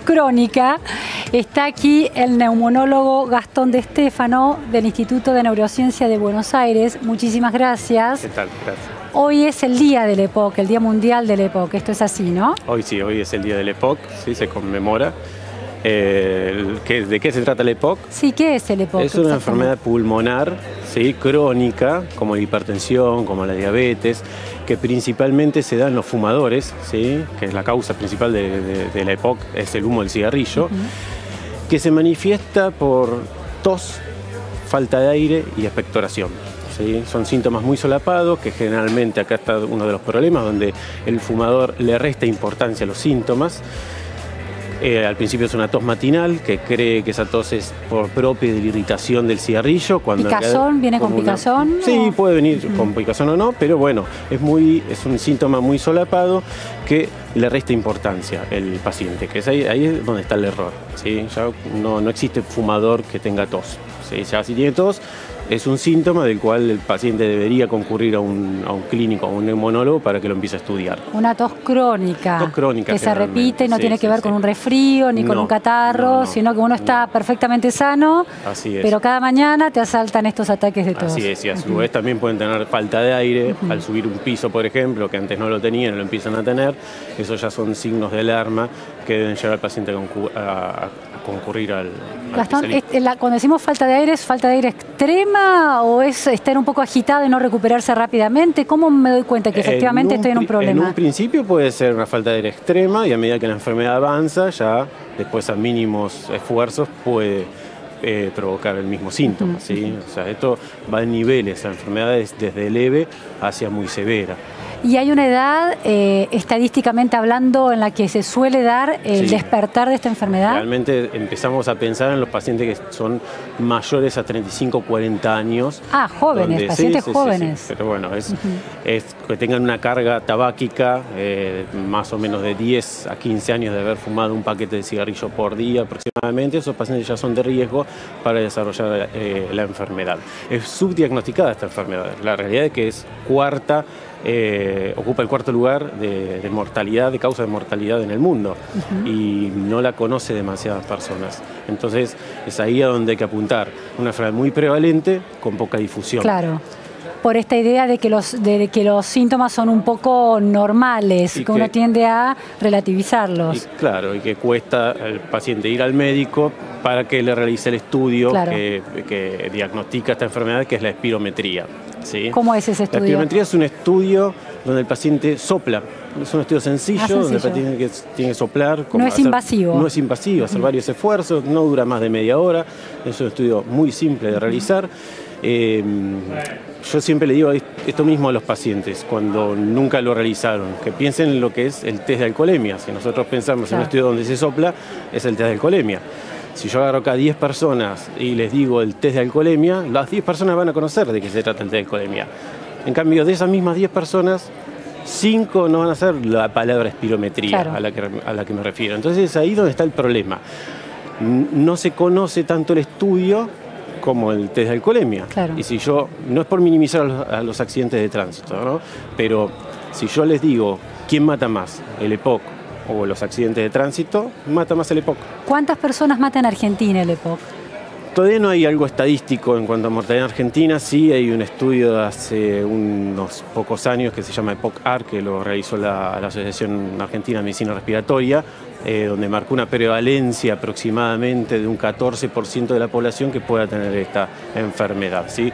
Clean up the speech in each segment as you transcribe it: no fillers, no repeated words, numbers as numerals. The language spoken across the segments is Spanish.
crónica. Está aquí el neumonólogo Gastón de Stefano del Instituto de Neurociencia de Buenos Aires. Muchísimas gracias. ¿Qué tal? Gracias. Hoy es el día del EPOC, el Día Mundial del EPOC. Esto es así, ¿no? Hoy sí, hoy es el día del EPOC, sí, se conmemora. ¿De qué se trata el EPOC? Sí, ¿qué es el EPOC? Es una enfermedad pulmonar, ¿sí?, crónica, como la hipertensión, como la diabetes, que principalmente se da en los fumadores, ¿sí?, que es la causa principal de la EPOC, es el humo del cigarrillo, que se manifiesta por tos, falta de aire y expectoración. ¿Sí? Son síntomas muy solapados, que generalmente acá está uno de los problemas, donde el fumador le resta importancia a los síntomas. Al principio es una tos matinal, que cree que esa tos es por propia de la irritación del cigarrillo. ¿Picazón? ¿Viene con picazón? Sí, puede venir con picazón o no, pero bueno, es un síntoma muy solapado que le resta importancia al paciente, que es ahí es donde está el error. ¿Sí? Ya no existe fumador que tenga tos. ¿Sí? Ya si tiene tos, es un síntoma del cual el paciente debería concurrir a un clínico, a un neumonólogo, para que lo empiece a estudiar. Una tos crónica. Tos crónica. Que se repite y no tiene que ver con un resfrío ni con un catarro, sino que uno está perfectamente sano, pero cada mañana te asaltan estos ataques de tos. Así es, y a su vez también pueden tener falta de aire al subir un piso, por ejemplo, que antes no lo tenían y lo empiezan a tener. Eso ya son signos de alarma que deben llevar al paciente a concurrir al Gastón, cuando decimos falta de aire, ¿es falta de aire extrema o es estar un poco agitado y no recuperarse rápidamente? ¿Cómo me doy cuenta que efectivamente estoy en un problema? En un principio puede ser una falta de aire extrema y a medida que la enfermedad avanza, ya después a mínimos esfuerzos puede provocar el mismo síntoma. ¿Sí? O sea, esto va en niveles, la enfermedad es desde leve hacia muy severa. ¿Y hay una edad, estadísticamente hablando, en la que se suele dar el despertar de esta enfermedad? Realmente empezamos a pensar en los pacientes que son mayores a 35 o 40 años. Ah, jóvenes, pacientes jóvenes. Sí. Pero bueno, es que tengan una carga tabáquica, más o menos de 10 a 15 años de haber fumado un paquete de cigarrillo por día aproximadamente. Esos pacientes ya son de riesgo para desarrollar la enfermedad. Es subdiagnosticada esta enfermedad. La realidad es que es ocupa el cuarto lugar de mortalidad, de causa de mortalidad en el mundo, y no la conoce demasiadas personas. Entonces es ahí a donde hay que apuntar. Una enfermedad muy prevalente con poca difusión. Claro. Por esta idea de que los síntomas son un poco normales, que uno tiende a relativizarlos. Claro, y que cuesta al paciente ir al médico para que le realice el estudio que diagnostica esta enfermedad, que es la espirometría. ¿Sí? ¿Cómo es ese estudio? La espirometría es un estudio donde el paciente sopla. Es un estudio sencillo, donde el paciente tiene que soplar. No es invasivo. No es invasivo, hacer varios esfuerzos, no dura más de media hora. Es un estudio muy simple de realizar. Yo siempre le digo esto mismo a los pacientes cuando nunca lo realizaron, que piensen en lo que es el test de alcoholemia. Si nosotros pensamos en un estudio donde se sopla, es el test de alcoholemia. Si yo agarro acá 10 personas y les digo el test de alcoholemia, las 10 personas van a conocer de qué se trata el test de alcoholemia. En cambio, de esas mismas 10 personas, 5 no van a hacer la palabra espirometría a la que me refiero. Entonces es ahí donde está el problema. No se conoce tanto el estudio como el test de alcoholemia. Y si yo, no es por minimizar a los accidentes de tránsito, ¿no? Pero si yo les digo, ¿quién mata más? ¿El EPOC o los accidentes de tránsito? Mata más el EPOC. ¿Cuántas personas mata en Argentina el EPOC? Todavía no hay algo estadístico en cuanto a mortalidad en Argentina. Sí hay un estudio de hace unos pocos años que se llama EPOC-AR, que lo realizó la Asociación Argentina de Medicina Respiratoria, donde marcó una prevalencia aproximadamente de un 14% de la población que pueda tener esta enfermedad. ¿Sí?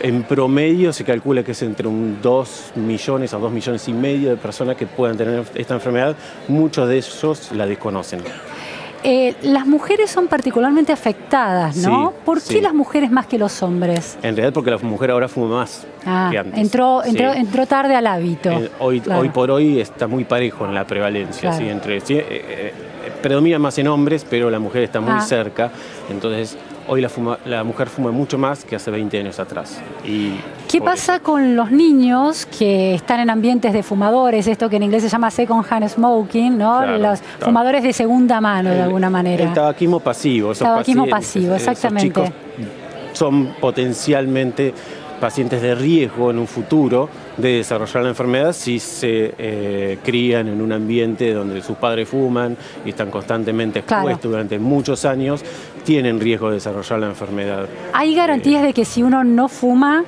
En promedio se calcula que es entre 2 millones a 2 millones y medio de personas que puedan tener esta enfermedad. Muchos de ellos la desconocen. Las mujeres son particularmente afectadas, ¿no? Sí, ¿Por qué las mujeres más que los hombres? En realidad porque la mujer ahora fuma más que antes. Entró tarde al hábito. Hoy por hoy está muy parejo en la prevalencia. ¿Sí? Predomina más en hombres, pero la mujer está muy cerca. Entonces hoy la mujer fuma mucho más que hace 20 años atrás. ¿Qué pasa con los niños que están en ambientes de fumadores, esto que en inglés se llama second hand smoking, ¿no? Los fumadores de segunda mano, de alguna manera? El tabaquismo pasivo. Tabaquismo pasivo, exactamente. Esos chicos son potencialmente pacientes de riesgo en un futuro de desarrollar la enfermedad si se crían en un ambiente donde sus padres fuman y están constantemente expuestos durante muchos años, tienen riesgo de desarrollar la enfermedad. ¿Hay garantías de que si uno no fuma,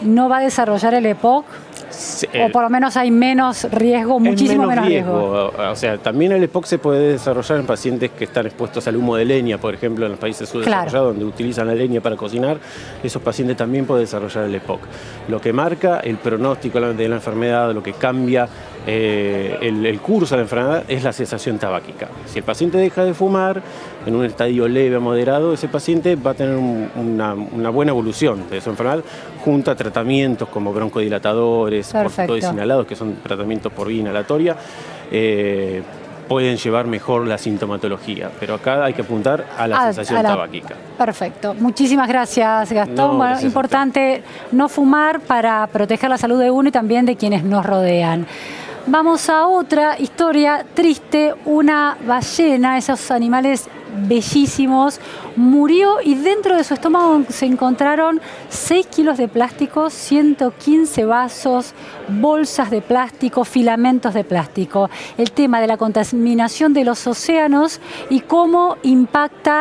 no va a desarrollar el EPOC? O por lo menos hay menos riesgo, muchísimo menos riesgo. O sea, también el EPOC se puede desarrollar en pacientes que están expuestos al humo de leña, por ejemplo, en los países subdesarrollados, donde utilizan la leña para cocinar, esos pacientes también pueden desarrollar el EPOC. Lo que marca el pronóstico de la enfermedad, lo que cambia el curso de la enfermedad es la cesación tabáquica. Si el paciente deja de fumar en un estadio leve o moderado, ese paciente va a tener una buena evolución de su enfermedad junto a tratamientos como broncodilatadores, corticoides inhalados, que son tratamientos por vía inhalatoria, pueden llevar mejor la sintomatología, pero acá hay que apuntar a la cesación tabáquica. Perfecto. Muchísimas gracias, Gastón. Bueno, importante no fumar para proteger la salud de uno y también de quienes nos rodean. Vamos a otra historia triste. Una ballena, esos animales bellísimos, murió y dentro de su estómago se encontraron 6 kilos de plástico, 115 vasos, bolsas de plástico, filamentos de plástico. El tema de la contaminación de los océanos y cómo impacta